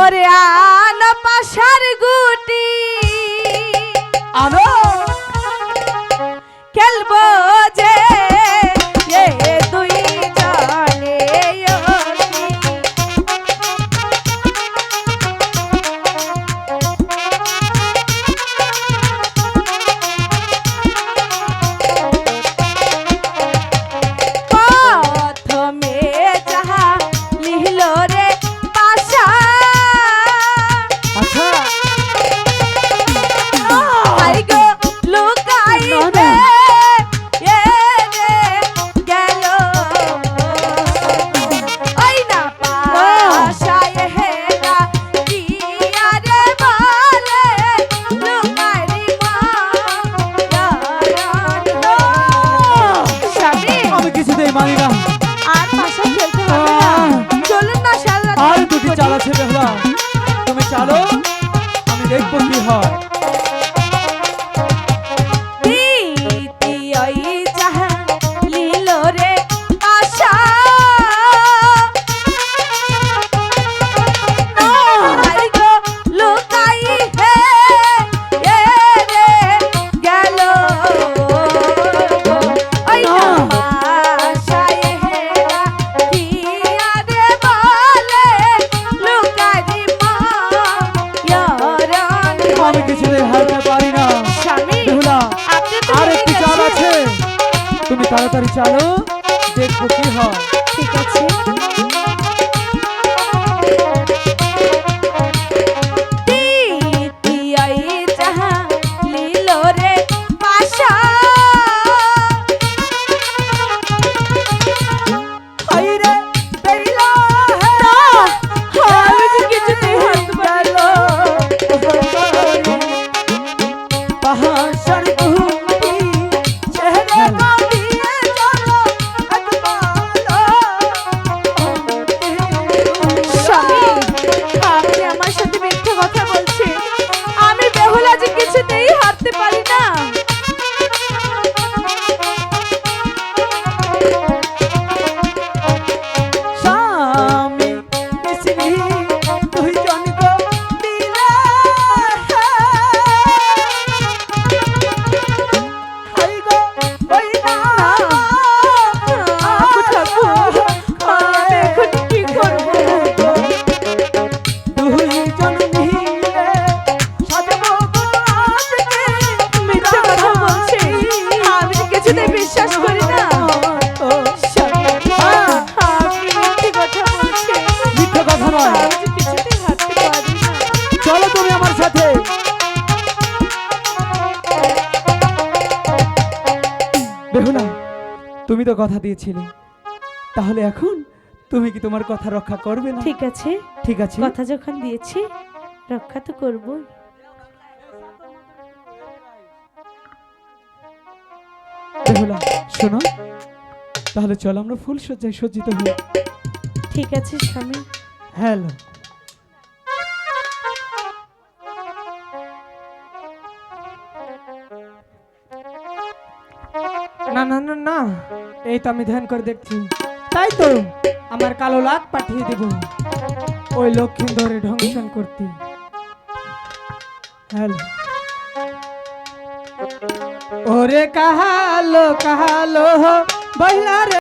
ওরে আনা পাশার গুটি আনো খেলবো যে দুই জনে প্রথমে যাহা লিহল রে পাশা আচ্ছা আই গো লুকাইবে এ রে গেল ওই না পাশায় হেরা কি আরে বলে লুকাইরি মা স্বামী আমি কিছুতেই মানি না। আর পাশা খেলতে হবে না চলুন না সারা রাত আর দুটি চাল আছে বেহুলা, তুমি চালো, আমি দেখবো কি হয়। দ্বিতীয় যাহা লীল রে পাশা আই গো লুকাই হে এ রে গেল ওই না পাশায় হেরা কি আরে বলে লুকারি মা ইয়ারান আমি কিছুতেই হারতে পারি না। স্বামী বেহুলা, আপনি তো আর হেরে একটি চাল গেছেন। আছে, তুমি তাড়াতাড়ি চালো, দেখবো কি হয়। ঠিক আছে দ্বিতীয় যাহা লীল রে পাশা হাই রে বেহুলা, আমি যে কিছুতেই হারতে পারলো পাহাড় গুটি চেহারা কাঁদিয়ে চলো স্বামী আপনি আমার সাথে মিথ্যে কথা বলছেন আমি বেহুলা যে কিছুতেই হারতে পারি না স্বামী মিশ্রি তুই জনক দিলে হাই গো ওই না আপু ঠাকুর আমি এখন কি করবো তুই জন মিলে সাজবো আজকে মিথ্যে কথা বলছে আমি যে কিছুতেই বিশ্বাস করি না আপনি মিথ্যে কথা বলছেন মিথ্যে কথা নয়, আমি যে কিছুতেই হারতে পারি না চলো তুমি আমার সাথে। বেহুলা, তুমি তো কথা দিয়েছিলে, তাহলে এখন তুমি কি তোমার কথা রক্ষা করবে না? ঠিক আছে ঠিক আছে, কথা যখন দিয়েছি রক্ষা তো করবই বেহুলা শোনো, তাহলে চলো আমরা ফুল সজ্জায় সজ্জিত হই। ঠিক আছে স্বামী হ্যালো, না না না না, এই তো আমি ধ্যান করে দেখছি, তাই তো আমার কালো লাখ পাঠিয়ে দেব ওই লক্ষ্মীন্দরে ধ্বংসন করতে। হ্যালো, ওরে কাহালো কাহালো বহিলা রে।